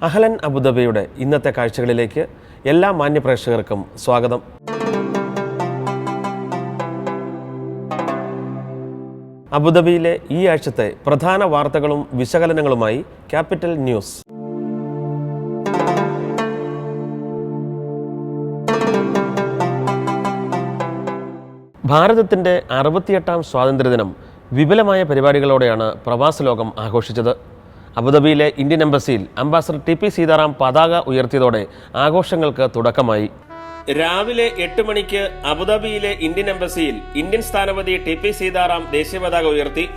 അഹ്ലൻ അബുദാബിയുടെ ഇന്നത്തെ കാഴ്ചകളിലേക്ക് എല്ലാ മാന്യപ്രേക്ഷകർക്കും സ്വാഗതം. അബുദാബിയിലെ ഈ ആഴ്ചത്തെ പ്രധാന വാർത്തകളും വിശകലനങ്ങളുമായി ക്യാപിറ്റൽ ന്യൂസ്. ഭാരതത്തിൻ്റെ 68ാം സ്വാതന്ത്ര്യദിനം വിപുലമായ പരിപാടികളോടെയാണ് പ്രവാസ ലോകം ആഘോഷിച്ചത്. അബുദാബിയിലെ ഇന്ത്യൻ എംബസിയിൽ അംബാസഡർ ടി.പി. സീതാറാം പതാക ഉയർത്തിയതോടെ ആഘോഷങ്ങൾക്ക് തുടക്കമായി. രാവിലെ 8 മണിക്ക് അബുദാബിയിലെ ഇന്ത്യൻ എംബസിയിൽ ഇന്ത്യൻ സ്ഥാനപതി ടി.പി. സീതാറാം ദേശീയ പതാക ഉയർത്തി.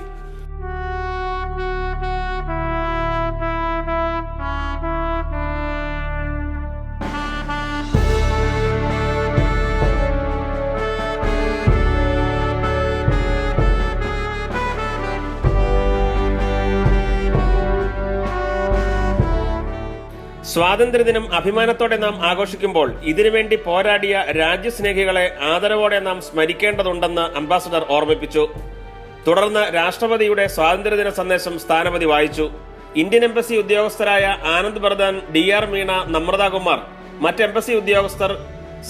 സ്വാതന്ത്ര്യദിനം അഭിമാനത്തോടെ നാം ആഘോഷിക്കുമ്പോൾ ഇതിനുവേണ്ടി പോരാടിയ രാജ്യസ്നേഹികളെ ആദരവോടെ നാം സ്മരിക്കേണ്ടതുണ്ടെന്ന് അംബാസഡർ ഓർമ്മിപ്പിച്ചു. തുടർന്ന് രാഷ്ട്രപതിയുടെ സ്വാതന്ത്ര്യദിന സന്ദേശം സ്ഥാനപതി വായിച്ചു. ഇന്ത്യൻ എംബസി ഉദ്യോഗസ്ഥരായ ആനന്ദ് ബർദാൻ, DR മീണ, നമ്രത കുമാർ, മറ്റ് എംബസി ഉദ്യോഗസ്ഥർ,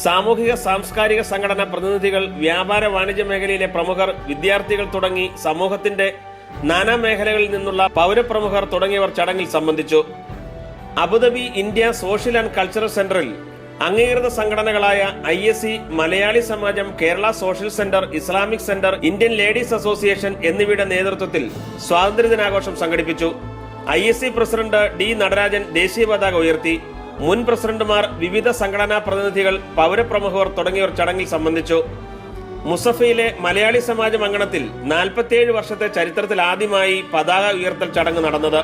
സാമൂഹിക സാംസ്കാരിക സംഘടനാ പ്രതിനിധികൾ, വ്യാപാര വാണിജ്യ മേഖലയിലെ പ്രമുഖർ, വിദ്യാർത്ഥികൾ തുടങ്ങി സമൂഹത്തിന്റെ നാനാ മേഖലകളിൽ നിന്നുള്ള പൗരപ്രമുഖർ തുടങ്ങിയവർ ചടങ്ങിൽ സംബന്ധിച്ചു. Abu Dhabi India social and cultural സെന്ററിൽ അംഗീകൃത സംഘടനകളായ ISC, Malayali Samajam, Kerala social centre, Islamic centre, Indian ladies association എന്നിവയുടെ നേതൃത്വത്തിൽ സ്വാതന്ത്ര്യദിനാഘോഷം സംഘടിപ്പിച്ചു. ISC president D. നടരാജൻ ദേശീയ പതാക ഉയർത്തി. മുൻ പ്രസിഡന്റുമാർ, വിവിധ സംഘടനാ പ്രതിനിധികൾ, പൗരപ്രമുഖർ തുടങ്ങിയവർ ചടങ്ങിൽ സംബന്ധിച്ചു. മുസഫയിലെ മലയാളി സമാജം അങ്കണത്തിൽ 47 വർഷത്തെ ചരിത്രത്തിൽ ആദ്യമായി പതാക ഉയർത്തൽ ചടങ്ങ് നടന്നത്.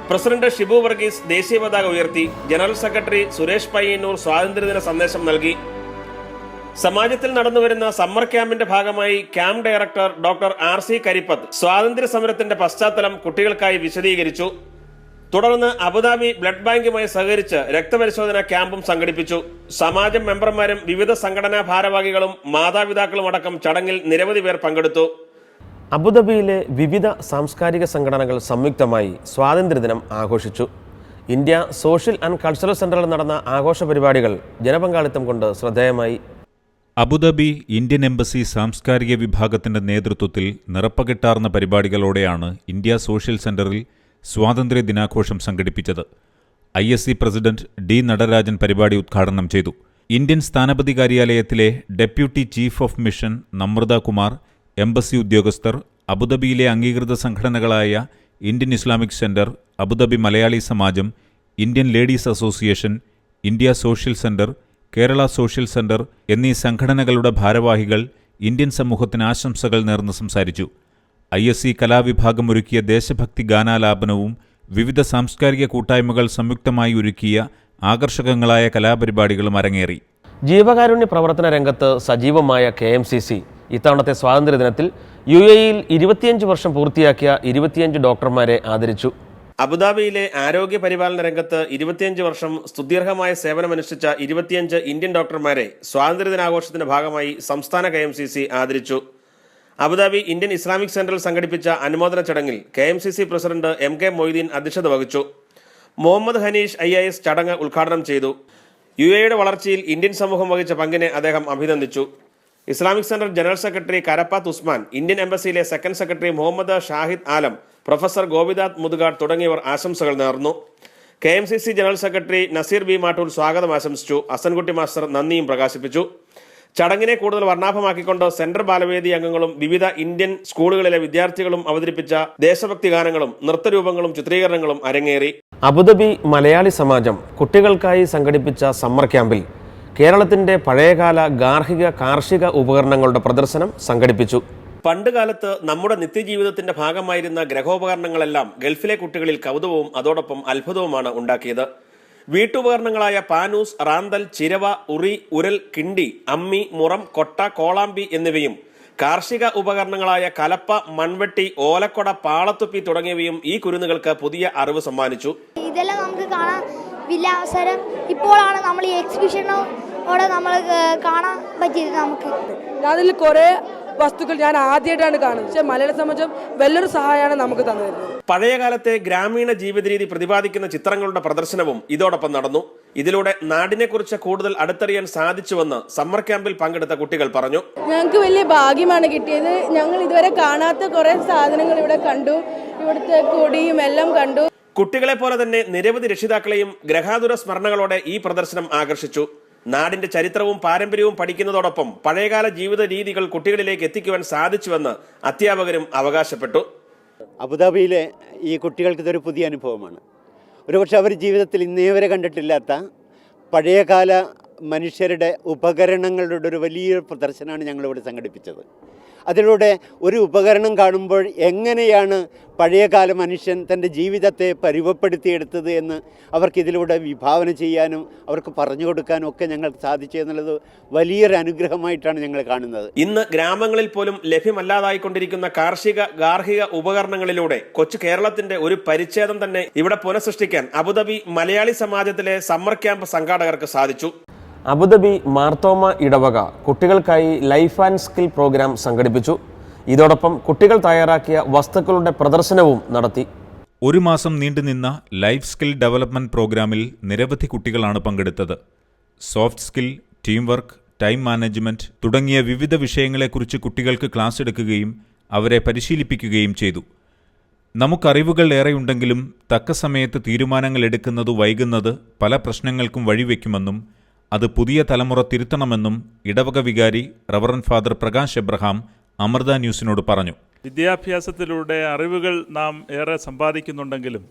പ്രസിഡന്റ് ഷിബു വർഗീസ് ദേശീയ പതാക ഉയർത്തി. ജനറൽ സെക്രട്ടറി സുരേഷ് പയ്യന്നൂർ സ്വാതന്ത്ര്യദിന സന്ദേശം നൽകി. സമാജത്തിൽ നടന്നുവരുന്ന സമ്മർ ക്യാമ്പിന്റെ ഭാഗമായി camp director doctor RC Karippath സ്വാതന്ത്ര്യ സമരത്തിന്റെ പശ്ചാത്തലം കുട്ടികൾക്കായി വിശദീകരിച്ചു. തുടർന്ന് അബുദാബി ബ്ലഡ് ബാങ്കുമായി സഹകരിച്ച് രക്തപരിശോധന ക്യാമ്പും സംഘടിപ്പിച്ചു. സമാജം മെമ്പർമാരും വിവിധ സംഘടനാ ഭാരവാഹികളും മാതാപിതാക്കളും അടക്കം ചടങ്ങിൽ നിരവധി പേർ പങ്കെടുത്തു. അബുദാബിയിലെ വിവിധ സാംസ്കാരിക സംഘടനകൾ സംയുക്തമായി സ്വാതന്ത്ര്യദിനം ആഘോഷിച്ചു. ഇന്ത്യ സോഷ്യൽ ആൻഡ് കൾച്ചറൽ സെന്ററിൽ നടന്ന ആഘോഷ പരിപാടികൾ ജനപങ്കാളിത്തം കൊണ്ട് ശ്രദ്ധേയമായി. അബുദാബി ഇന്ത്യൻ എംബസി സാംസ്കാരിക വിഭാഗത്തിന്റെ നേതൃത്വത്തിൽ നിറപ്പകിട്ടാർന്ന പരിപാടികളോടെയാണ് ഇന്ത്യ സോഷ്യൽ സെന്ററിൽ സ്വാതന്ത്ര്യ ദിനാഘോഷം സംഘടിപ്പിച്ചത്. ISC president D. നടരാജൻ പരിപാടി ഉദ്ഘാടനം ചെയ്തു. ഇന്ത്യൻ സ്ഥാനപതി കാര്യാലയത്തിലെ deputy chief of mission Namrata Kumar, embassy ഉദ്യോഗസ്ഥർ, അബുദാബിയിലെ അംഗീകൃത സംഘടനകളായ Indian Islamic centre, Abu Dhabi Malayali Samajam, Indian ladies association, India social centre, Kerala social centre എന്നീ സംഘടനകളുടെ ഭാരവാഹികൾ ഇന്ത്യൻ സമൂഹത്തിന് ആശംസകൾ നേർന്ന് സംസാരിച്ചു. ISC കലാവിഭാഗം ഒരുക്കിയ ദേശഭക്തി ഗാനാലാപനവും വിവിധ സാംസ്കാരിക കൂട്ടായ്മകൾ സംയുക്തമായി ഒരുക്കിയ ആകർഷകങ്ങളായ കലാപരിപാടികളും അരങ്ങേറി. ജീവകാരുണ്യ പ്രവർത്തന രംഗത്ത് സജീവമായ KMCC ഇത്തവണത്തെ സ്വാതന്ത്ര്യദിനത്തിൽ UAEയിൽ 25 വർഷം പൂർത്തിയാക്കിയ 25 ഡോക്ടർമാരെ ആദരിച്ചു. അബുദാബിയിലെ ആരോഗ്യ പരിപാലന രംഗത്ത് 25 വർഷം സ്തുത്യർഹമായ സേവനമനുഷ്ഠിച്ച 25 ഇന്ത്യൻ ഡോക്ടർമാരെ സ്വാതന്ത്ര്യദിനാഘോഷത്തിന്റെ ഭാഗമായി സംസ്ഥാന KMCC ആദരിച്ചു. അബുദാബി ഇന്ത്യൻ ഇസ്ലാമിക് സെന്ററിൽ സംഘടിപ്പിച്ച അനുമോദന ചടങ്ങിൽ KMCC പ്രസിഡന്റ് MK മൊയ്തീൻ അധ്യക്ഷത വഹിച്ചു. മുഹമ്മദ് ഹനീഷ് IAS ചടങ്ങ് ഉദ്ഘാടനം ചെയ്തു. UAEയുടെ വളർച്ചയിൽ ഇന്ത്യൻ സമൂഹം വഹിച്ച പങ്കിനെ അദ്ദേഹം അഭിനന്ദിച്ചു. Islamic centre general secretary Karappath Usman, Indian എംബസിയിലെ second secretary Muhammad Shahid Alam, professor Gopinath Muthukad തുടങ്ങിയവർ ആശംസകൾ നേർന്നു. KMCC general secretary Naseer B. Mattool സ്വാഗതം ആശംസിച്ചു. അസൻകുട്ടി മാസ്റ്റർ നന്ദിയും പ്രകാശിപ്പിച്ചു. ചടങ്ങിനെ കൂടുതൽ വർണ്ണാഭമാക്കിക്കൊണ്ട് സെന്റർ ബാലവേദി അംഗങ്ങളും വിവിധ ഇന്ത്യൻ സ്കൂളുകളിലെ വിദ്യാർത്ഥികളും അവതരിപ്പിച്ച ദേശഭക്തി ഗാനങ്ങളും നൃത്തരൂപങ്ങളും ചിത്രീകരണങ്ങളും അരങ്ങേറി. അബുദാബി മലയാളി സമാജം കുട്ടികൾക്കായി സംഘടിപ്പിച്ച സമ്മർ ക്യാമ്പിൽ കേരളത്തിന്റെ പഴയകാല ഗാർഹിക കാർഷിക ഉപകരണങ്ങളുടെ പ്രദർശനം സംഘടിപ്പിച്ചു. പണ്ടുകാലത്ത് നമ്മുടെ നിത്യജീവിതത്തിന്റെ ഭാഗമായിരുന്ന ഗ്രഹോപകരണങ്ങളെല്ലാം ഗൾഫിലെ കുട്ടികളിൽ കൗതുകവും അതോടൊപ്പം അത്ഭുതവുമാണ് ഉണ്ടാക്കിയത്. വീട്ടുപകരണങ്ങളായ പാനൂസ്, റാന്തൽ, ചിരവ, ഉറി, ഉരൽ, കിണ്ടി, അമ്മി, മുറം, കൊട്ട, കോളാമ്പി എന്നിവയും കാർഷിക ഉപകരണങ്ങളായ കലപ്പ, മൺവെട്ടി, ഓലക്കൊട, പാളത്തുപ്പി തുടങ്ങിയവയും ഈ കുരുന്നുകൾക്ക് പുതിയ അറിവ് സമ്മാനിച്ചു. ഇതെല്ലാം നമുക്ക് കാണാൻ വലിയ അവസരം ഇപ്പോഴാണ് നമ്മൾ ഈ എക്സിബിഷനോടെ നമ്മൾ കാണാൻ പറ്റിയത്. നമുക്ക് അതിൽ കുറേ വസ്തുക്കൾ ഞാൻ ആദ്യമായിട്ടാണ് കാണുന്നത്. പക്ഷേ മലയാള സമാജം വലിയൊരു സഹായമാണ് നമുക്ക് തന്നിരുന്നത്. പഴയകാലത്തെ ഗ്രാമീണ ജീവിത രീതി പ്രതിപാദിക്കുന്ന ചിത്രങ്ങളുടെ പ്രദർശനവും ഇതോടൊപ്പം നടന്നു. ഇതിലൂടെ നാടിനെക്കുറിച്ച് കൂടുതൽ അടുത്തറിയാൻ സാധിച്ചുവെന്ന് സമ്മർ ക്യാമ്പിൽ പങ്കെടുത്ത കുട്ടികൾ പറഞ്ഞു. ഞങ്ങൾക്ക് വലിയ ഭാഗ്യമാണ് കിട്ടിയത്. ഞങ്ങൾ ഇതുവരെ കാണാത്ത കുറേ സാധനങ്ങൾ ഇവിടെ കണ്ടു. ഇവിടുത്തെ കൊടിയും എല്ലാം കണ്ടു. കുട്ടികളെ പോലെ തന്നെ നിരവധി രക്ഷിതാക്കളെയും ഗ്രഹാതുര സ്മരണകളോടെ ഈ പ്രദർശനം ആകർഷിച്ചു. നാടിന്റെ ചരിത്രവും പാരമ്പര്യവും പഠിക്കുന്നതോടൊപ്പം പഴയകാല ജീവിത രീതികൾ കുട്ടികളിലേക്ക് എത്തിക്കുവാൻ സാധിച്ചുവെന്ന് അധ്യാപകരും അവകാശപ്പെട്ടു. അബുദാബിയിലെ ഈ കുട്ടികൾക്ക് ഇതൊരു പുതിയ അനുഭവമാണ്. ഒരുപക്ഷെ അവർ ജീവിതത്തിൽ ഇന്നേ വരെ കണ്ടിട്ടില്ലാത്ത പഴയകാല മനുഷ്യരുടെ ഉപകരണങ്ങളുടെ ഒരു വലിയ പ്രദർശനമാണ് ഞങ്ങളിവിടെ സംഘടിപ്പിച്ചത്. അതിലൂടെ ഒരു ഉപകരണം കാണുമ്പോൾ എങ്ങനെയാണ് പഴയകാല മനുഷ്യൻ തൻ്റെ ജീവിതത്തെ പരുവപ്പെടുത്തിയെടുത്തത് എന്ന് അവർക്കിതിലൂടെ വിഭാവന ചെയ്യാനും അവർക്ക് പറഞ്ഞു കൊടുക്കാനും ഒക്കെ ഞങ്ങൾക്ക് സാധിച്ചു എന്നുള്ളത് വലിയൊരു അനുഗ്രഹമായിട്ടാണ് ഞങ്ങൾ കാണുന്നത്. ഇന്ന് ഗ്രാമങ്ങളിൽ പോലും ലഭ്യമല്ലാതായിക്കൊണ്ടിരിക്കുന്ന ഗാർഹിക ഉപകരണങ്ങളിലൂടെ കൊച്ചു കേരളത്തിന്റെ ഒരു പരിച്ഛേദം തന്നെ ഇവിടെ പുനഃസൃഷ്ടിക്കാൻ അബുദാബി മലയാളി സമാജത്തിലെ സമ്മർ ക്യാമ്പ് സംഘാടകർക്ക് സാധിച്ചു. അബുദാബി മാർത്തോമ ഇടവക കുട്ടികൾക്കായി ലൈഫ് ആൻഡ് സ്കിൽ പ്രോഗ്രാം സംഘടിപ്പിച്ചു. ഇതോടൊപ്പം കുട്ടികൾ തയ്യാറാക്കിയ വസ്തുക്കളുടെ പ്രദർശനവും നടത്തി. ഒരു മാസം നീണ്ടുനിന്ന ലൈഫ് സ്കിൽ ഡെവലപ്മെന്റ് പ്രോഗ്രാമിൽ നിരവധി കുട്ടികളാണ് പങ്കെടുത്തത്. Soft skill, team work, time management തുടങ്ങിയ വിവിധ വിഷയങ്ങളെക്കുറിച്ച് കുട്ടികൾക്ക് ക്ലാസ് എടുക്കുകയും അവരെ പരിശീലിപ്പിക്കുകയും ചെയ്തു. നമുക്കറിവുകൾ ഏറെയുണ്ടെങ്കിലും തക്ക സമയത്ത് തീരുമാനങ്ങൾ എടുക്കുന്നത് വൈകുന്നത് പല പ്രശ്നങ്ങൾക്കും വഴിവെക്കുമെന്നും അത് പുതിയ തലമുറ തിരുത്തണമെന്നും ഇടവക വികാരി റവറൻ ഫാദർ പ്രകാശ് എബ്രഹാം അമൃത ന്യൂസിനോട് പറഞ്ഞു. വിദ്യാഭ്യാസത്തിലൂടെ അറിവുകൾ നാം ഏറെ സമ്പാദിക്കുന്നുണ്ടെങ്കിലും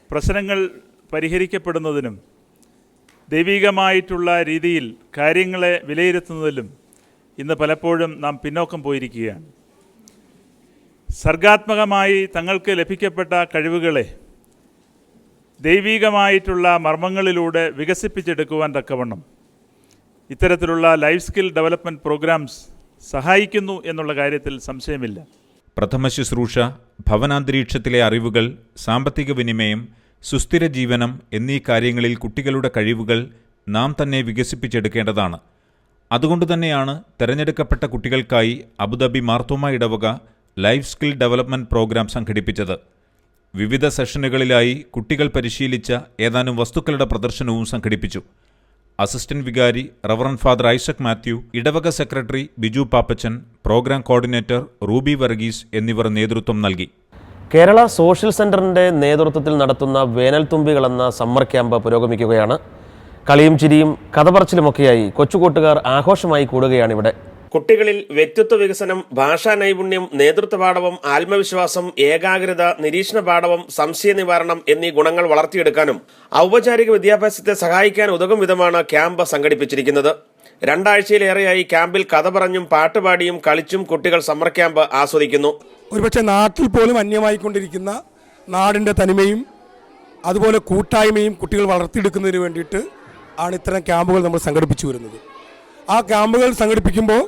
പ്രശ്നങ്ങൾ പരിഹരിക്കപ്പെടുന്നതിനും ദൈവികമായിട്ടുള്ള രീതിയിൽ കാര്യങ്ങളെ വിലയിരുത്തുന്നതിലും ഇന്ന് പലപ്പോഴും നാം പിന്നോക്കം പോയിരിക്കുകയാണ്. സർഗാത്മകമായി തങ്ങൾക്ക് ലഭിക്കപ്പെട്ട കഴിവുകളെ ദൈവികമായിട്ടുള്ള മർമ്മങ്ങളിലൂടെ വികസിപ്പിച്ചെടുക്കുവാൻ തക്കവണ്ണം ഇത്തരത്തിലുള്ള ലൈഫ് സ്കിൽ ഡെവലപ്മെൻറ്റ് പ്രോഗ്രാംസ് സഹായിക്കുന്നു എന്നുള്ള കാര്യത്തിൽ സംശയമില്ല. പ്രഥമ ശുശ്രൂഷ, ഭവനാന്തരീക്ഷത്തിലെ അറിവുകൾ, സാമ്പത്തിക വിനിമയം, സുസ്ഥിര ജീവനം എന്നീ കാര്യങ്ങളിൽ കുട്ടികളുടെ കഴിവുകൾ നാം തന്നെ വികസിപ്പിച്ചെടുക്കേണ്ടതാണ്. അതുകൊണ്ടുതന്നെയാണ് തെരഞ്ഞെടുക്കപ്പെട്ട കുട്ടികൾക്കായി അബുദാബി മാർത്തോമ ഇടവക ലൈഫ് സ്കിൽ ഡെവലപ്മെൻറ്റ് പ്രോഗ്രാം സംഘടിപ്പിച്ചത്. വിവിധ സെഷനുകളിലായി കുട്ടികൾ പരിശീലിച്ച ഏതാനും വസ്തുക്കളുടെ പ്രദർശനവും സംഘടിപ്പിച്ചു. അസിസ്റ്റന്റ് വികാരി റവറൻ ഫാദർ ഐസക് മാത്യു, ഇടവക secretary Biju Pappachan, programme coordinator Ruby Varghese എന്നിവർ നേതൃത്വം നൽകി. കേരള സോഷ്യൽ സെന്ററിന്റെ നേതൃത്വത്തിൽ നടത്തുന്ന വേനൽത്തുമ്പികൾ എന്ന സമ്മർ ക്യാമ്പ് പുരോഗമിക്കുകയാണ്. കളിയും ചിരിയും കഥപറച്ചിലുമൊക്കെയായി കൊച്ചുകൂട്ടുകാർ ആഘോഷമായി കൂടുകയാണിവിടെ. കുട്ടികളിൽ വ്യക്തിത്വ വികസനം, ഭാഷാ നൈപുണ്യം, നേതൃത്വ പാഠവം, ആത്മവിശ്വാസം, ഏകാഗ്രത, നിരീക്ഷണ പാഠവം, സംശയ നിവാരണം എന്നീ ഗുണങ്ങൾ വളർത്തിയെടുക്കാനും ഔപചാരിക വിദ്യാഭ്യാസത്തെ സഹായിക്കാൻ ഉതകും വിധമാണ് ക്യാമ്പ് സംഘടിപ്പിച്ചിരിക്കുന്നത്. 2 ആഴ്ചയിലേറെയായി ക്യാമ്പിൽ കഥ പറഞ്ഞും പാട്ടുപാടിയും കളിച്ചും കുട്ടികൾ സമ്മർ ക്യാമ്പ് ആസ്വദിക്കുന്നു. ഒരുപക്ഷെ നാട്ടിൽ പോലും അന്യമായിക്കൊണ്ടിരിക്കുന്ന നാടിൻ്റെ തനിമയും അതുപോലെ കൂട്ടായ്മയും കുട്ടികൾ വളർത്തിയെടുക്കുന്നതിന് വേണ്ടിയിട്ട് ആണ് ഇത്തരം ക്യാമ്പുകൾ നമ്മൾ സംഘടിപ്പിച്ചു വരുന്നത്. ആ ക്യാമ്പുകൾ സംഘടിപ്പിക്കുമ്പോൾ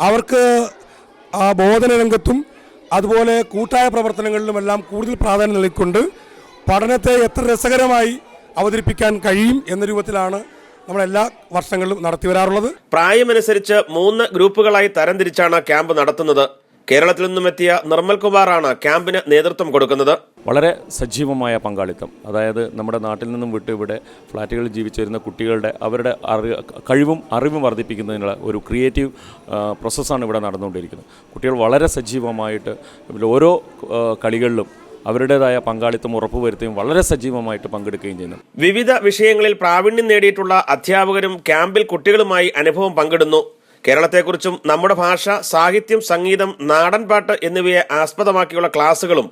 അവർക്ക് ആ ബോധന രംഗത്തും അതുപോലെ കൂട്ടായ പ്രവർത്തനങ്ങളിലുമെല്ലാം കൂടുതൽ പ്രാധാന്യം നൽകിക്കൊണ്ട് പഠനത്തെ എത്ര രസകരമായി അവതരിപ്പിക്കാൻ കഴിയും എന്ന രൂപത്തിലാണ് നമ്മളെല്ലാ വർഷങ്ങളിലും നടത്തി വരാറുള്ളത്. പ്രായമനുസരിച്ച് 3 ഗ്രൂപ്പുകളായി തരംതിരിച്ചാണ് ക്യാമ്പ് നടത്തുന്നത്. കേരളത്തിൽ നിന്നും എത്തിയ നിർമ്മൽ കുമാറാണ് ക്യാമ്പിന് നേതൃത്വം കൊടുക്കുന്നത്. വളരെ സജീവമായ പങ്കാളിത്തം, അതായത് നമ്മുടെ നാട്ടിൽ നിന്നും വിട്ട് ഇവിടെ ഫ്ലാറ്റുകളിൽ ജീവിച്ചു വരുന്ന കുട്ടികളുടെ അവരുടെ കഴിവും അറിവും വർദ്ധിപ്പിക്കുന്നതിനുള്ള ഒരു ക്രിയേറ്റീവ് പ്രോസസ്സാണ് ഇവിടെ നടന്നുകൊണ്ടിരിക്കുന്നത്. കുട്ടികൾ വളരെ സജീവമായിട്ട് ഓരോ കളികളിലും അവരുടേതായ പങ്കാളിത്തം ഉറപ്പുവരുത്തുകയും വളരെ സജീവമായിട്ട് പങ്കെടുക്കുകയും ചെയ്യുന്നു. വിവിധ വിഷയങ്ങളിൽ പ്രാവീണ്യം നേടിയിട്ടുള്ള അധ്യാപകരും ക്യാമ്പിൽ കുട്ടികളുമായി അനുഭവം പങ്കിടുന്നു. കേരളത്തെക്കുറിച്ചും നമ്മുടെ ഭാഷ, സാഹിത്യം, സംഗീതം, നാടൻപാട്ട് എന്നിവയെ ആസ്പദമാക്കിയുള്ള ക്ലാസുകളും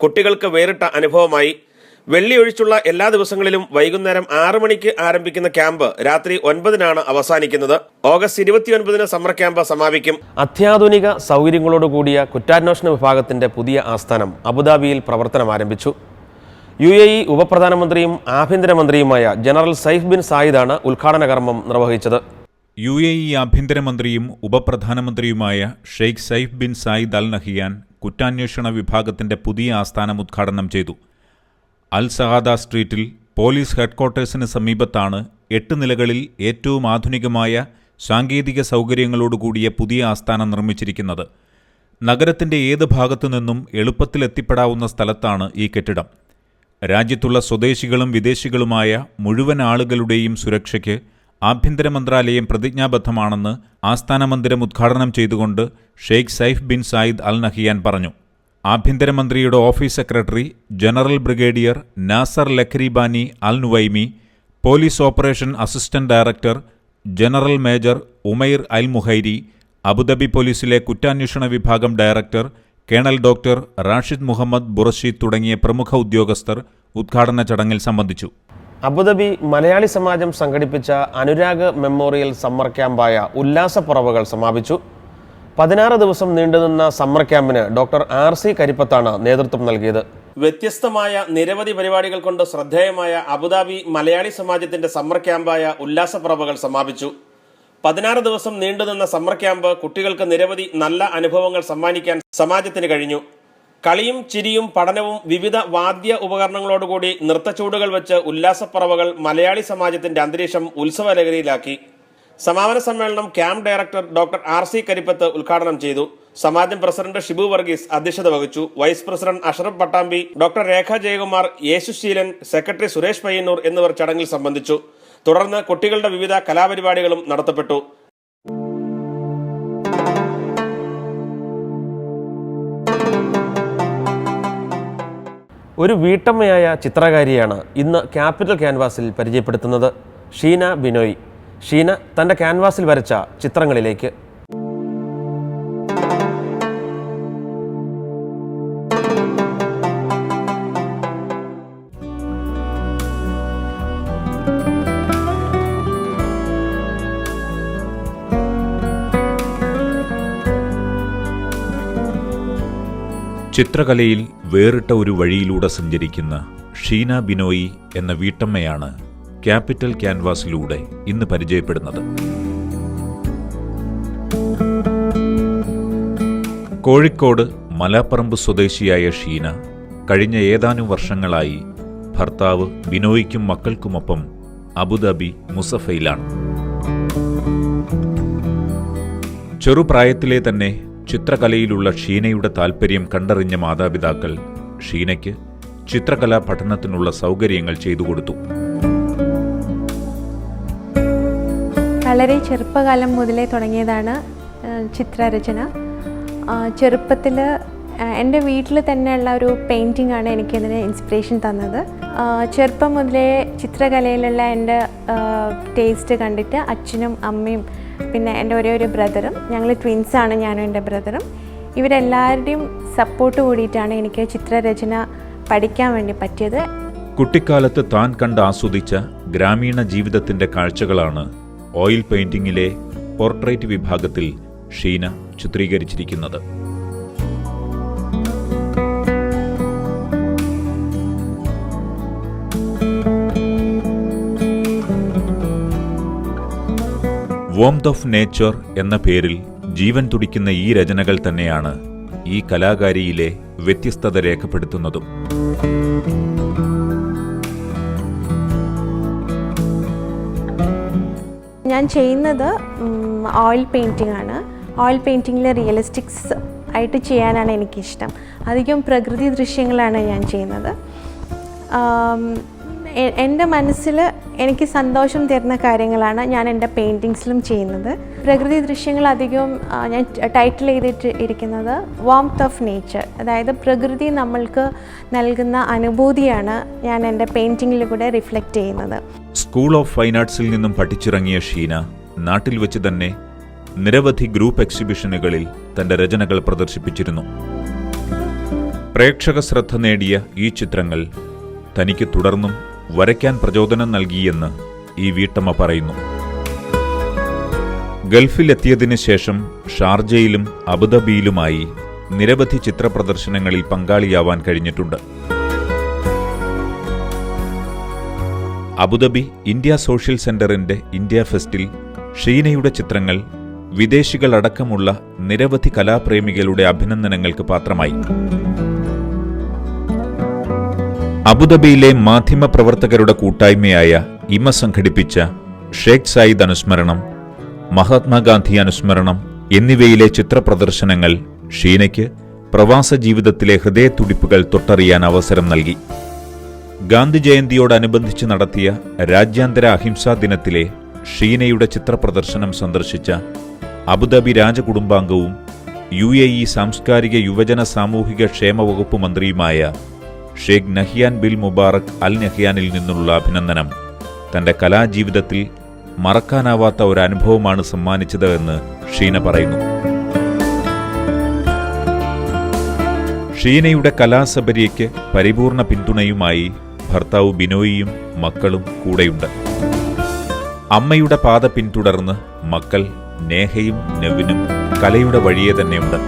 കുട്ടികൾക്ക് വേറിട്ട അനുഭവമായി. വെള്ളി ഒഴിച്ചുള്ള എല്ലാ ദിവസങ്ങളിലും വൈകുന്നേരം 6 മണിക്ക് ആരംഭിക്കുന്ന ക്യാമ്പ് രാത്രി 9-നാണ് അവസാനിക്കുന്നത്. ഓഗസ്റ്റ് 29-ന് സമ്മർ ക്യാമ്പ് സമാപിക്കും. അത്യാധുനിക സൗകര്യങ്ങളോടുകൂടിയ കുറ്റാന്വേഷണ വിഭാഗത്തിന്റെ പുതിയ ആസ്ഥാനം അബുദാബിയിൽ പ്രവർത്തനം ആരംഭിച്ചു. UAE ഉപപ്രധാനമന്ത്രിയും ആഭ്യന്തരമന്ത്രിയുമായ ജനറൽ സൈഫ് ബിൻ സായിദാണ് ഉദ്ഘാടന കർമ്മം നിർവഹിച്ചത്. UAE ആഭ്യന്തരമന്ത്രിയും ഉപപ്രധാനമന്ത്രിയുമായ Sheikh Saif bin Zayed Al Nahyan കുറ്റാന്വേഷണ വിഭാഗത്തിന്റെ പുതിയ ആസ്ഥാനം ഉദ്ഘാടനം ചെയ്തു. അൽ സഹാദ സ്ട്രീറ്റിൽ പോലീസ് ഹെഡ്ക്വാർട്ടേഴ്സിന് സമീപത്താണ് 8 നിലകളിൽ ഏറ്റവും ആധുനികമായ സാങ്കേതിക സൗകര്യങ്ങളോടുകൂടിയ പുതിയ ആസ്ഥാനം നിർമ്മിച്ചിരിക്കുന്നത്. നഗരത്തിന്റെ ഏത് ഭാഗത്തു നിന്നും എളുപ്പത്തിൽ എത്തിപ്പെടാവുന്ന സ്ഥലത്താണ് ഈ കെട്ടിടം. രാജ്യത്തുള്ള സ്വദേശികളും വിദേശികളുമായ മുഴുവൻ ആളുകളുടെയും സുരക്ഷയ്ക്ക് ആഭ്യന്തര മന്ത്രാലയം പ്രതിജ്ഞാബദ്ധമാണെന്ന് ആസ്ഥാന മന്ദിരം ഉദ്ഘാടനം ചെയ്തുകൊണ്ട് Sheikh Saif bin Zayed Al Nahyan പറഞ്ഞു. ആഭ്യന്തരമന്ത്രിയുടെ office secretary general brigadier Nasser Lakhrebani Al Nuaimi, police operation assistant director general major Umair Al Muhairi, Abu Dhabi പോലീസിലെ കുറ്റാന്വേഷണ വിഭാഗം director colonel doctor Rashid Muhammad Burasheed തുടങ്ങിയ പ്രമുഖ ഉദ്യോഗസ്ഥർ ഉദ്ഘാടന ചടങ്ങിൽ സംബന്ധിച്ചു. അബുദാബി മലയാളി സമാജം സംഘടിപ്പിച്ച അനുരാഗ് മെമ്മോറിയൽ സമ്മർ ക്യാമ്പായ ഉല്ലാസപ്പുറവകൾ സമാപിച്ചു. 16 ദിവസം നീണ്ടുനിന്ന സമ്മർ ക്യാമ്പിന് ഡോക്ടർ RC കരിപ്പത്താണ് നേതൃത്വം നൽകിയത്. വ്യത്യസ്തമായ നിരവധി പരിപാടികൾ കൊണ്ട് ശ്രദ്ധേയമായ അബുദാബി മലയാളി സമാജത്തിന്റെ സമ്മർ ക്യാമ്പായ ഉല്ലാസപ്പുറവകൾ സമാപിച്ചു. 16 ദിവസം നീണ്ടുനിന്ന സമ്മർ ക്യാമ്പ് കുട്ടികൾക്ക് നിരവധി നല്ല അനുഭവങ്ങൾ സമ്മാനിക്കാൻ സമാജത്തിന് കഴിഞ്ഞു. കളിയും ചിരിയും പഠനവും വിവിധ വാദ്യ ഉപകരണങ്ങളോടുകൂടി നൃത്തച്ചൂടുകൾ വെച്ച് ഉല്ലാസപ്പറവകൾ മലയാളി സമാജത്തിന്റെ അന്തരീക്ഷം ഉത്സവലഹരിയിലാക്കി. സമാപന സമ്മേളനം camp director doctor RC Karippath ഉദ്ഘാടനം ചെയ്തു. സമാജം പ്രസിഡന്റ് ഷിബു വർഗീസ് അധ്യക്ഷത വഹിച്ചു. Vice president Ashraf Pattambi, doctor Rekha Jayakumar, Yesusheelan, secretary Suresh Payyanur എന്നിവർ ചടങ്ങിൽ സംബന്ധിച്ചു. തുടർന്ന് കുട്ടികളുടെ വിവിധ കലാപരിപാടികളും നടത്തപ്പെട്ടു. ഒരു വീട്ടമ്മയായ ചിത്രകാരിയാണ് ഇന്ന് ക്യാപിറ്റൽ ക്യാൻവാസിൽ പരിചയപ്പെടുത്തുന്നത്. ഷീന ബിനോയ്. ഷീന തൻ്റെ ക്യാൻവാസിൽ വരച്ച ചിത്രങ്ങളിലേക്ക്. ചിത്രകലയിൽ വേറിട്ട ഒരു വഴിയിലൂടെ സഞ്ചരിക്കുന്ന ഷീന ബിനോയി എന്ന വീട്ടമ്മയാണ് ക്യാപിറ്റൽ ക്യാൻവാസിലൂടെ ഇന്ന് പരിചയപ്പെടുന്നത്. കോഴിക്കോട് മലാപ്പറമ്പ് സ്വദേശിയായ ഷീന കഴിഞ്ഞ ഏതാനും വർഷങ്ങളായി ഭർത്താവ് ബിനോയിക്കും മക്കൾക്കുമൊപ്പം അബുദാബി മുസഫയിലാണ്. ചെറുപ്രായത്തിലെ തന്നെ ചിത്രകലയിലുള്ള ഷീനയുടെ താൽപ്പര്യം കണ്ടറിഞ്ഞ മാതാപിതാക്കൾ ഷീനയ്ക്ക് ചിത്രകലാ പഠനത്തിനുള്ള സൗകര്യങ്ങൾ ചെയ്തുകൊടുത്തു. വളരെ ചെറുപ്പകാലം മുതലേ തുടങ്ങിയതാണ് ചിത്രരചന. ചെറുപ്പത്തിൽ എൻ്റെ വീട്ടിൽ തന്നെയുള്ള ഒരു പെയിൻറ്റിംഗ് ആണ് എനിക്കതിന് ഇൻസ്പിറേഷൻ തന്നത്. ചെറുപ്പം മുതലേ ചിത്രകലയിലുള്ള എൻ്റെ ടേസ്റ്റ് കണ്ടിട്ട് അച്ഛനും അമ്മയും പിന്നെ എൻ്റെ ഒരു ബ്രദറും, ഞങ്ങൾ ട്വിൻസാണ്, ഞാനും എൻ്റെ ബ്രദറും, ഇവരെല്ലാവരുടെയും സപ്പോർട്ട് കൂടിയിട്ടാണ് എനിക്ക് ചിത്രരചന പഠിക്കാൻ വേണ്ടി പറ്റിയത്. കുട്ടിക്കാലത്ത് താൻ കണ്ട് ആസ്വദിച്ച ഗ്രാമീണ ജീവിതത്തിൻ്റെ കാഴ്ചകളാണ് ഓയിൽ പെയിന്റിങ്ങിലെ പോർട്രേറ്റ് വിഭാഗത്തിൽ ഷീന ചിത്രീകരിച്ചിരിക്കുന്നത്. വോംത് ഓഫ് നേച്ചർ എന്ന പേരിൽ ജീവൻ തുടിക്കുന്ന ഈ രചനകൾ തന്നെയാണ് ഈ കലാകാരിയിലെ വ്യത്യസ്തത രേഖപ്പെടുത്തുന്നതും. ഞാൻ ചെയ്യുന്നത് ഓയിൽ പെയിൻറ്റിംഗ് ആണ്. ഓയിൽ പെയിൻറ്റിങ്ങിൽ റിയലിസ്റ്റിക്സ് ആയിട്ട് ചെയ്യാനാണ് എനിക്കിഷ്ടം. അധികം പ്രകൃതി ദൃശ്യങ്ങളാണ് ഞാൻ ചെയ്യുന്നത്. എൻ്റെ മനസ്സിൽ എനിക്ക് സന്തോഷം തരുന്ന കാര്യങ്ങളാണ് ഞാൻ എൻ്റെ പെയിൻറ്റിങ്സിലും ചെയ്യുന്നത്. പ്രകൃതി ദൃശ്യങ്ങൾ അധികവും ഞാൻ ടൈറ്റിൽ ചെയ്തിട്ട് ഇരിക്കുന്നത് വാംത് ഓഫ് നേച്ചർ, അതായത് പ്രകൃതി നമ്മൾക്ക് നൽകുന്ന അനുഭൂതിയാണ് ഞാൻ എൻ്റെ പെയിൻറ്റിങ്ങിലൂടെ റിഫ്ലക്റ്റ് ചെയ്യുന്നത്. സ്കൂൾ ഓഫ് ഫൈൻ ആർട്സിൽ നിന്നും പഠിച്ചിറങ്ങിയ ഷീന നാട്ടിൽ വെച്ച് തന്നെ നിരവധി ഗ്രൂപ്പ് എക്സിബിഷനുകളിൽ തൻ്റെ രചനകൾ പ്രദർശിപ്പിച്ചിരുന്നു. പ്രേക്ഷക ശ്രദ്ധ നേടിയ ഈ ചിത്രങ്ങൾ തനിക്ക് തുടർന്നും വരയ്ക്കാൻ പ്രചോദനം നൽകിയെന്ന് ഈ വീട്ടമ്മ പറയുന്നു. ഗൾഫിലെത്തിയതിനു ശേഷം ഷാർജയിലും അബുദാബിയിലുമായി നിരവധി ചിത്രപ്രദർശനങ്ങളിൽ പങ്കാളിയാവാൻ കഴിഞ്ഞിട്ടുണ്ട്. അബുദാബി ഇന്ത്യ സോഷ്യൽ സെന്ററിന്റെ ഇന്ത്യ ഫെസ്റ്റിൽ ഷീനയുടെ ചിത്രങ്ങൾ വിദേശികളടക്കമുള്ള നിരവധി കലാപ്രേമികളുടെ അഭിനന്ദനങ്ങൾക്ക് പാത്രമായി. അബുദാബിയിലെ മാധ്യമപ്രവർത്തകരുടെ കൂട്ടായ്മയായ ഇമ സംഘടിപ്പിച്ച ഷെയ്ഖ് സായിദ് അനുസ്മരണം മഹാത്മാഗാന്ധി അനുസ്മരണം എന്നിവയിലെ ചിത്രപ്രദർശനങ്ങൾ ഷീനയ്ക്ക് പ്രവാസ ജീവിതത്തിലെ ഹൃദയത്തുടിപ്പുകൾ തൊട്ടറിയാൻ അവസരം നൽകി. ഗാന്ധി ജയന്തിയോടനുബന്ധിച്ച് നടത്തിയ രാജ്യാന്തര അഹിംസാ ദിനത്തിലെ ഷീനയുടെ ചിത്രപ്രദർശനം സന്ദർശിച്ച അബുദാബി രാജകുടുംബാംഗവും UAE സാംസ്കാരിക യുവജന സാമൂഹിക ക്ഷേമ വകുപ്പ് മന്ത്രിയുമായ ഷെയ്ഖ് നഹ്യാൻ ബിൻ മുബാറക് അൽ നഹ്യാനിൽ നിന്നുള്ള അഭിനന്ദനം തന്റെ കലാജീവിതത്തിൽ മറക്കാനാവാത്ത ഒരു അനുഭവമാണ് സമ്മാനിച്ചത് എന്ന് ഷീന പറയുന്നു. ഷീനയുടെ കലാസബരിയയ്ക്ക് പരിപൂർണ പിന്തുണയുമായി ഭർത്താവ് ബിനോയിയും മക്കളും കൂടെയുണ്ട്. അമ്മയുടെ പാത പിന്തുടർന്ന് മക്കൾ നേഹയും നെവിനും കലയുടെ വഴിയെ തന്നെയുണ്ട്.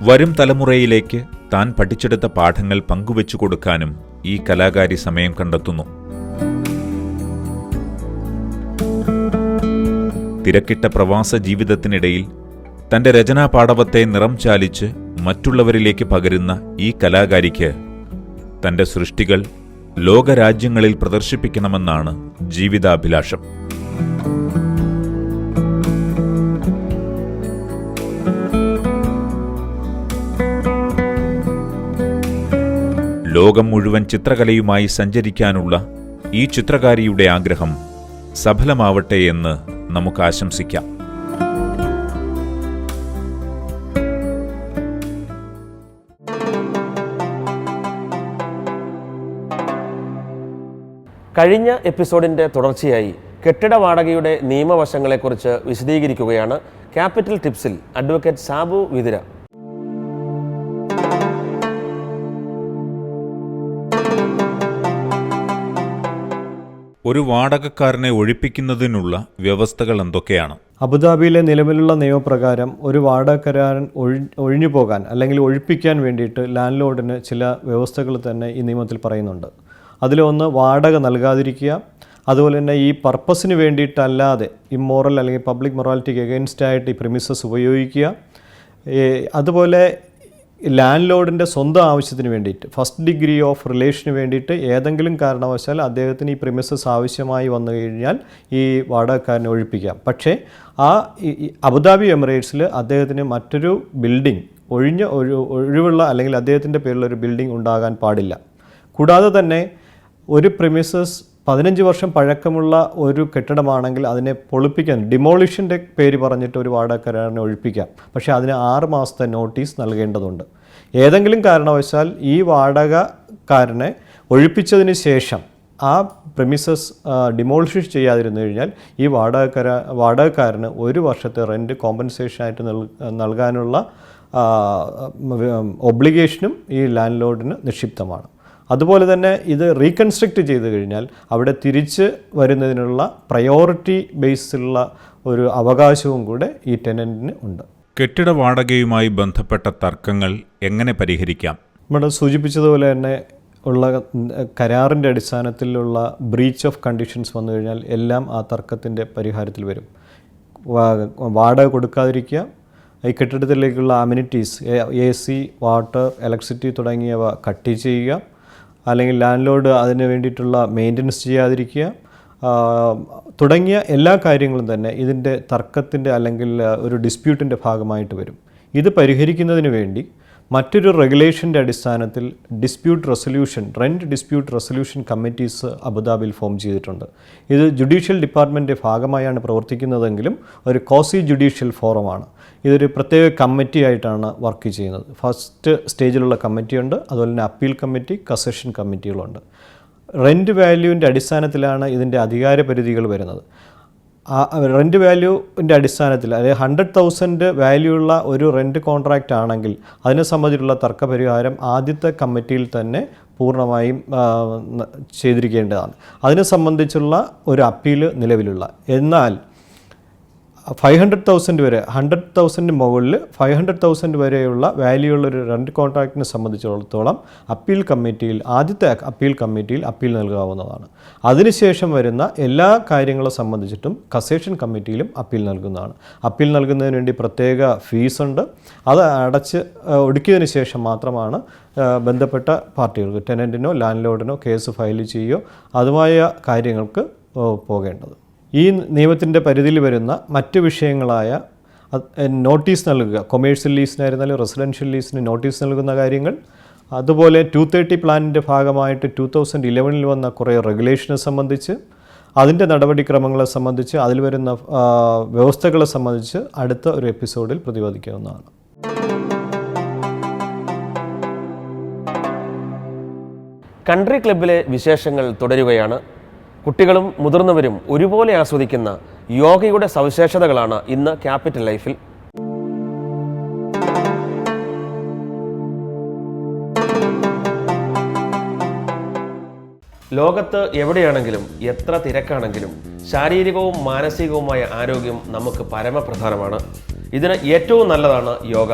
വരും തലമുറയിലേക്ക് താൻ പഠിച്ചെടുത്ത പാഠങ്ങൾ പങ്കുവെച്ചു കൊടുക്കാനും ഈ കലാകാരി സമയം കണ്ടെത്തുന്നു. തിരക്കിട്ട പ്രവാസ ജീവിതത്തിനിടയിൽ തന്റെ രചനാപാടവത്തെ നിറം ചാലിച്ച് മറ്റുള്ളവരിലേക്ക് പകരുന്ന ഈ കലാകാരിക്ക് തന്റെ സൃഷ്ടികൾ ലോകരാജ്യങ്ങളിൽ പ്രദർശിപ്പിക്കണമെന്നാണ് ജീവിതാഭിലാഷം. ലോകം മുഴുവൻ ചിത്രകലയുമായി സഞ്ചരിക്കാനുള്ള ഈ ചിത്രകാരിയുടെ ആഗ്രഹം സഫലമാവട്ടെ എന്ന് നമുക്ക് ആശംസിക്കാം. കഴിഞ്ഞ എപ്പിസോഡിൻ്റെ തുടർച്ചയായി കെട്ടിട വാടകയുടെ നിയമവശങ്ങളെക്കുറിച്ച് വിശദീകരിക്കുകയാണ് ക്യാപിറ്റൽ ടിപ്സിൽ അഡ്വക്കേറ്റ് സാബു വിതിര. ഒരു വാടകക്കാരനെ ഒഴിപ്പിക്കുന്നതിനുള്ള വ്യവസ്ഥകൾ എന്തൊക്കെയാണ്? അബുദാബിയിലെ നിലവിലുള്ള നിയമപ്രകാരം ഒരു വാടകക്കാരൻ ഒഴിഞ്ഞു പോകാൻ അല്ലെങ്കിൽ ഒഴിപ്പിക്കാൻ വേണ്ടിയിട്ട് ലാൻഡ് ലോർഡിന് ചില വ്യവസ്ഥകൾ തന്നെ ഈ നിയമത്തിൽ പറയുന്നുണ്ട്. അതിലൊന്ന് വാടക നൽകാതിരിക്കുക, അതുപോലെ തന്നെ ഈ പർപ്പസിന് വേണ്ടിയിട്ടല്ലാതെ ഇമ്മോറൽ അല്ലെങ്കിൽ പബ്ലിക് മൊറാലിറ്റിക്ക് എഗെയിൻസ്റ്റ് ആയിട്ട് ഈ പ്രിമിസസ് ഉപയോഗിക്കുക, അതുപോലെ ലാൻഡ് ലോർഡിൻ്റെ സ്വന്തം ആവശ്യത്തിന് വേണ്ടിയിട്ട് ഫസ്റ്റ് ഡിഗ്രി ഓഫ് റിലേഷന് വേണ്ടിയിട്ട് ഏതെങ്കിലും കാരണവശാൽ അദ്ദേഹത്തിന് ഈ പ്രിമിസസ് ആവശ്യമായി വന്നു കഴിഞ്ഞാൽ ഈ വാടകക്കാരനെ ഒഴിപ്പിക്കാം. പക്ഷേ അബുദാബി എമിറേറ്റ്സിൽ അദ്ദേഹത്തിന് മറ്റൊരു ബിൽഡിംഗ് ഒഴിവുള്ള അല്ലെങ്കിൽ അദ്ദേഹത്തിൻ്റെ പേരിലുള്ള ഒരു ബിൽഡിംഗ് ഉണ്ടാകാൻ പാടില്ല. കൂടാതെ തന്നെ ഒരു പ്രിമിസസ് 15 വർഷം പഴക്കമുള്ള ഒരു കെട്ടിടമാണെങ്കിൽ അതിനെ പൊളിപ്പിക്കാൻ ഡിമോളിഷൻ്റെ പേര് പറഞ്ഞിട്ട് ഒരു വാടകക്കാരനെ ഒഴിപ്പിക്കാം. പക്ഷേ അതിന് 6 മാസത്തെ നോട്ടീസ് നൽകേണ്ടതുണ്ട്. ഏതെങ്കിലും കാരണവശാൽ ഈ വാടകക്കാരനെ ഒഴിപ്പിച്ചതിന് ശേഷം ആ പ്രിമിസസ് ഡിമോളിഷ് ചെയ്യാതിരുന്നു കഴിഞ്ഞാൽ ഈ വാടകക്കാരന് 1 വർഷത്തെ റെൻറ്റ് കോമ്പൻസേഷനായിട്ട് നൽകാനുള്ള ഒബ്ലിഗേഷനും ഈ ലാൻഡ് ലോർഡിന് നിക്ഷിപ്തമാണ്. അതുപോലെ തന്നെ ഇത് റീകൺസ്ട്രക്റ്റ് ചെയ്ത് കഴിഞ്ഞാൽ അവിടെ തിരിച്ച് വരുന്നതിനുള്ള പ്രയോറിറ്റി ബേസിലുള്ള ഒരു അവകാശവും കൂടെ ഈ ടെനൻറ്റിന് ഉണ്ട്. കെട്ടിട വാടകയുമായി ബന്ധപ്പെട്ട തർക്കങ്ങൾ എങ്ങനെ പരിഹരിക്കാം? നമ്മൾ സൂചിപ്പിച്ചതുപോലെ തന്നെ ഉള്ള കരാറിൻ്റെ അടിസ്ഥാനത്തിലുള്ള ബ്രീച്ച് ഓഫ് കണ്ടീഷൻസ് വന്നു കഴിഞ്ഞാൽ എല്ലാം ആ തർക്കത്തിൻ്റെ പരിഹാരത്തിൽ വരും. വാടക കൊടുക്കാതിരിക്കുക, ഈ കെട്ടിടത്തിലേക്കുള്ള അമ്യൂണിറ്റീസ് AC, വാട്ടർ, ഇലക്ട്രിസിറ്റി തുടങ്ങിയവ കട്ട് ചെയ്യുക, അല്ലെങ്കിൽ ലാൻഡ് ലോർഡ് അതിന് വേണ്ടിയിട്ടുള്ള മെയിൻ്റനൻസ് ചെയ്യാതിരിക്കുക തുടങ്ങിയ എല്ലാ കാര്യങ്ങളും തന്നെ ഇതിൻ്റെ തർക്കത്തിൻ്റെ അല്ലെങ്കിൽ ഒരു ഡിസ്പ്യൂട്ടിൻ്റെ ഭാഗമായിട്ട് വരും. ഇത് പരിഹരിക്കുന്നതിന് വേണ്ടി മറ്റൊരു റെഗുലേഷൻ്റെ അടിസ്ഥാനത്തിൽ റെൻറ്റ് ഡിസ്പ്യൂട്ട് റെസൊല്യൂഷൻ കമ്മിറ്റീസ് അബുദാബിയിൽ ഫോം ചെയ്തിട്ടുണ്ട്. ഇത് ജുഡീഷ്യൽ ഡിപ്പാർട്ട്മെൻറ്റിൻ്റെ ഭാഗമായാണ് പ്രവർത്തിക്കുന്നതെങ്കിലും ഒരു കോസി ജുഡീഷ്യൽ ഫോറമാണ്. ഇതൊരു പ്രത്യേക കമ്മിറ്റി ആയിട്ടാണ് വർക്ക് ചെയ്യുന്നത്. ഫസ്റ്റ് സ്റ്റേജിലുള്ള കമ്മിറ്റിയുണ്ട്, അതുപോലെ തന്നെ അപ്പീൽ കമ്മിറ്റി, കസഷൻ കമ്മിറ്റികളുണ്ട്. റെൻറ്റ് വാല്യൂവിൻ്റെ അടിസ്ഥാനത്തിലാണ് ഇതിൻ്റെ അധികാര പരിധികൾ വരുന്നത്. റെൻറ്റ് വാല്യൂവിൻ്റെ അടിസ്ഥാനത്തിൽ അതായത് 100,000 വാല്യൂ ഉള്ള ഒരു റെൻറ്റ് കോൺട്രാക്റ്റ് ആണെങ്കിൽ അതിനെ സംബന്ധിച്ചുള്ള തർക്കപരിഹാരം ആദ്യത്തെ കമ്മിറ്റിയിൽ തന്നെ പൂർണ്ണമായും ചെയ്തിരിക്കേണ്ടതാണ്. അതിനെ സംബന്ധിച്ചുള്ള ഒരു അപ്പീൽ നിലവിലുള്ള. എന്നാൽ 500,000 വരെ 100,000 മുകളിൽ 500,000 വരെയുള്ള വാല്യൂ ഉള്ളൊരു റെൻറ്റ് കോൺട്രാക്റ്റിനെ സംബന്ധിച്ചിടത്തോളം ആദ്യത്തെ അപ്പീൽ കമ്മിറ്റിയിൽ അപ്പീൽ നൽകാവുന്നതാണ്. അതിനുശേഷം വരുന്ന എല്ലാ കാര്യങ്ങളെ സംബന്ധിച്ചിട്ടും കസേഷൻ കമ്മിറ്റിയിലും അപ്പീൽ നൽകുന്നതാണ്. അപ്പീൽ നൽകുന്നതിന് വേണ്ടി പ്രത്യേക ഫീസുണ്ട്. അത് ഒടുക്കിയതിന് ശേഷം മാത്രമാണ് ബന്ധപ്പെട്ട പാർട്ടികൾക്ക് ടെനൻറ്റിനോ ലാൻഡ് ലോർഡിനോ കേസ് ഫയൽ ചെയ്യുകയോ അതുമായ കാര്യങ്ങൾക്ക് പോകേണ്ടത്. ഈ നിയമത്തിൻ്റെ പരിധിയിൽ വരുന്ന മറ്റ് വിഷയങ്ങളായ നോട്ടീസ് നൽകുക, കൊമേഴ്ഷ്യൽ ലീസിനായിരുന്നാലും റെസിഡൻഷ്യൽ ലീസിന് നോട്ടീസ് നൽകുന്ന കാര്യങ്ങൾ, അതുപോലെ 230 പ്ലാനിൻ്റെ ഭാഗമായിട്ട് 2011 വന്ന കുറേ റെഗുലേഷനെ സംബന്ധിച്ച്, അതിൻ്റെ നടപടിക്രമങ്ങളെ സംബന്ധിച്ച്, അതിൽ വരുന്ന വ്യവസ്ഥകളെ സംബന്ധിച്ച് അടുത്ത ഒരു എപ്പിസോഡിൽ പ്രതിപാദിക്കാവുന്നതാണ്. കൺട്രി ക്ലബ്ബിലെ വിശേഷങ്ങൾ തുടരുകയാണ്. കുട്ടികളും മുതിർന്നവരും ഒരുപോലെ ആസ്വദിക്കുന്ന യോഗയുടെ സവിശേഷതകളാണ് ഇന്ന് ക്യാപിറ്റൽ ലൈഫിൽ. ലോകത്ത് എവിടെയാണെങ്കിലും എത്ര തിരക്കാണെങ്കിലും ശാരീരികവും മാനസികവുമായ ആരോഗ്യം നമുക്ക് പരമപ്രധാനമാണ്. ഇതിന് ഏറ്റവും നല്ലതാണ് യോഗ.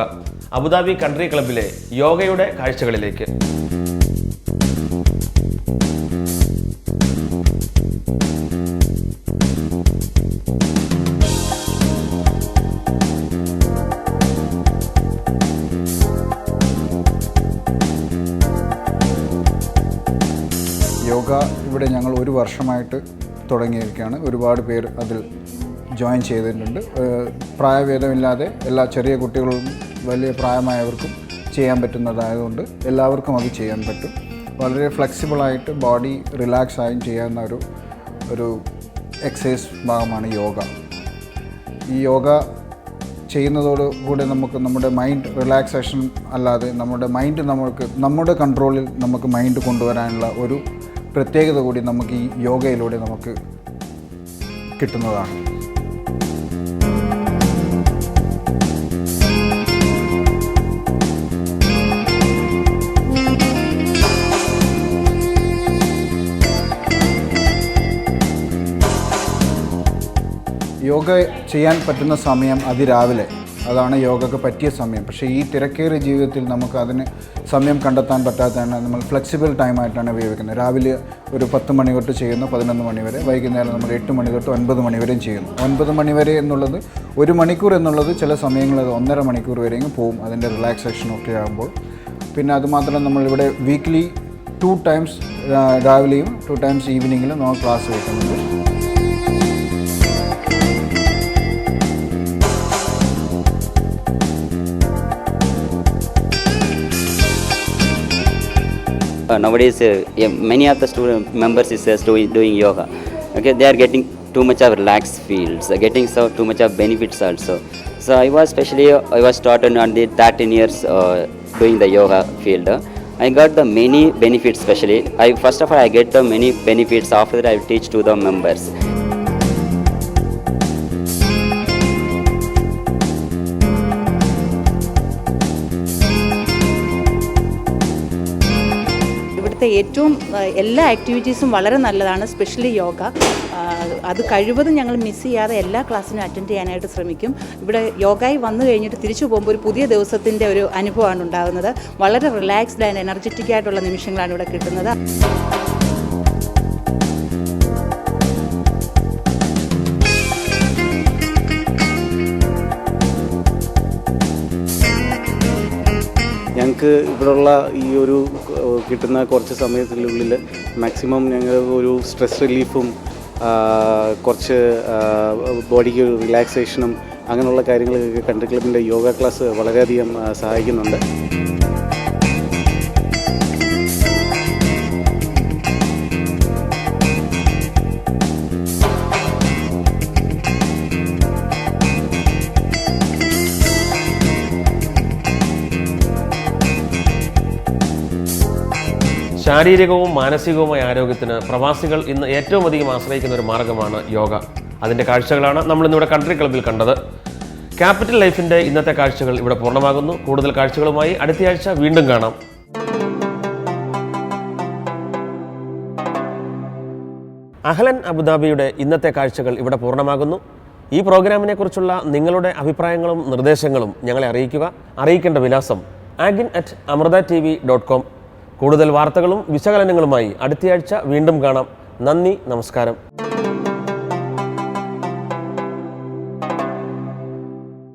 അബുദാബി കൺട്രി ക്ലബ്ബിലെ യോഗയുടെ കാഴ്ചകളിലേക്ക്. യോഗ ഇവിടെ ഞങ്ങൾ 1 വർഷമായിട്ട് തുടങ്ങിയിരിക്കുകയാണ്. ഒരുപാട് പേർ അതിൽ ജോയിൻ ചെയ്തിട്ടുണ്ട്. പ്രായഭേദമില്ലാതെ എല്ലാ ചെറിയ കുട്ടികളും വലിയ പ്രായമായവർക്കും ചെയ്യാൻ പറ്റുന്നതായതുകൊണ്ട് എല്ലാവർക്കും അത് ചെയ്യാൻ പറ്റും. വളരെ ഫ്ലെക്സിബിളായിട്ട് ബോഡി റിലാക്സ് ആയും ചെയ്യാവുന്ന ഒരു എക്സസൈസ് ഭാഗമാണ് യോഗ. ഈ യോഗ ചെയ്യുന്നതോടുകൂടി നമുക്ക് നമ്മുടെ മൈൻഡ് റിലാക്സേഷൻ അല്ലാതെ നമ്മുടെ കൺട്രോളിൽ നമുക്ക് മൈൻഡ് കൊണ്ടുവരാനുള്ള ഒരു പ്രത്യേകത കൂടി നമുക്ക് ഈ യോഗയിലൂടെ നമുക്ക് കിട്ടുന്നതാണ്. യോഗ ചെയ്യാൻ പറ്റുന്ന സമയം അതിരാവിലെ, അതാണ് യോഗയ്ക്ക് പറ്റിയ സമയം. പക്ഷേ ഈ തിരക്കേറിയ ജീവിതത്തിൽ നമുക്ക് അതിന് സമയം കണ്ടെത്താൻ പറ്റാത്തതാണ് നമ്മൾ ഫ്ലെക്സിബിൾ ടൈമായിട്ടാണ് ഉപയോഗിക്കുന്നത്. രാവിലെ ഒരു 10 മണി തൊട്ട് ചെയ്യുന്നു 11 മണി വരെ, വൈകുന്നേരം നമ്മൾ 8 മണി തൊട്ട് 9 മണി വരെയും ചെയ്യുന്നു. 9 മണി വരെ എന്നുള്ളത് 1 മണിക്കൂർ എന്നുള്ളത് ചില സമയങ്ങളിൽ 1.5 മണിക്കൂർ വരെയും പോവും അതിൻ്റെ റിലാക്സേഷനൊക്കെ ആകുമ്പോൾ. പിന്നെ അതുമാത്രം നമ്മളിവിടെ വീക്ക്ലി 2 ടൈംസ് രാവിലെയും 2 ടൈംസ് ഈവനിങ്ങിലും നമ്മൾ ക്ലാസ് വയ്ക്കുന്നുണ്ട്. Nowadays, many of the student members is doing yoga. Okay, they are getting too much of relaxed feels, getting too much of benefits also. So I was started on the 13 years doing the yoga field. I got the many benefits. Especially, first of all I get the many benefits. After that I teach to the members. ഏറ്റവും എല്ലാ ആക്ടിവിറ്റീസും വളരെ നല്ലതാണ്. Specially yoga. അത് കഴിവതും ഞങ്ങൾ miss ചെയ്യാതെ എല്ലാ ക്ലാസ്സിനും അറ്റൻഡ് ചെയ്യാനായിട്ട് ശ്രമിക്കും. ഇവിടെ യോഗയിൽ വന്നു കഴിഞ്ഞിട്ട് തിരിച്ചു പോകുമ്പോൾ ഒരു പുതിയ ദിവസത്തിൻ്റെ ഒരു അനുഭവമാണ് ഉണ്ടാകുന്നത്. വളരെ റിലാക്സ്ഡ് ആൻഡ് എനർജറ്റിക് ആയിട്ടുള്ള നിമിഷങ്ങളാണ് ഇവിടെ കിട്ടുന്നത്. ഞങ്ങൾക്ക് ഇവിടെയുള്ള ഈ ഒരു കിട്ടുന്ന കുറച്ച് സമയത്തിനുള്ളിൽ മാക്സിമം ഞങ്ങൾ ഒരു സ്ട്രെസ് റിലീഫും കുറച്ച് ബോഡിക്ക് റിലാക്സേഷനും അങ്ങനെയുള്ള കാര്യങ്ങളൊക്കെ കൺട്രി ക്ലബിൻ്റെ യോഗ ക്ലാസ് വളരെയധികം സഹായിക്കുന്നുണ്ട്. ശാരീരികവും മാനസികവുമായ ആരോഗ്യത്തിന് പ്രവാസികൾ ഇന്ന് ഏറ്റവും അധികം ആശ്രയിക്കുന്ന ഒരു മാർഗ്ഗമാണ് യോഗ. അതിൻ്റെ കാഴ്ചകളാണ് നമ്മളിന്നിവിടെ കൺട്രി ക്ലബ്ബിൽ കണ്ടത്. ക്യാപിറ്റൽ ലൈഫിൻ്റെ ഇന്നത്തെ കാഴ്ചകൾ ഇവിടെ പൂർണ്ണമാകുന്നു. കൂടുതൽ കാഴ്ചകളുമായി അടുത്തയാഴ്ച വീണ്ടും കാണാം. അഹ്ലൻ അബുദാബിയുടെ ഇന്നത്തെ കാഴ്ചകൾ ഇവിടെ പൂർണ്ണമാകുന്നു. ഈ പ്രോഗ്രാമിനെക്കുറിച്ചുള്ള നിങ്ങളുടെ അഭിപ്രായങ്ങളും നിർദ്ദേശങ്ങളും ഞങ്ങളെ അറിയിക്കുക. അറിയിക്കേണ്ട വിലാസം agin@amrutatv.com. കൂടുതൽ വാർത്തകളും വിശകലനങ്ങളുമായി അടുത്തയാഴ്ച വീണ്ടും കാണാം. നന്ദി, നമസ്കാരം.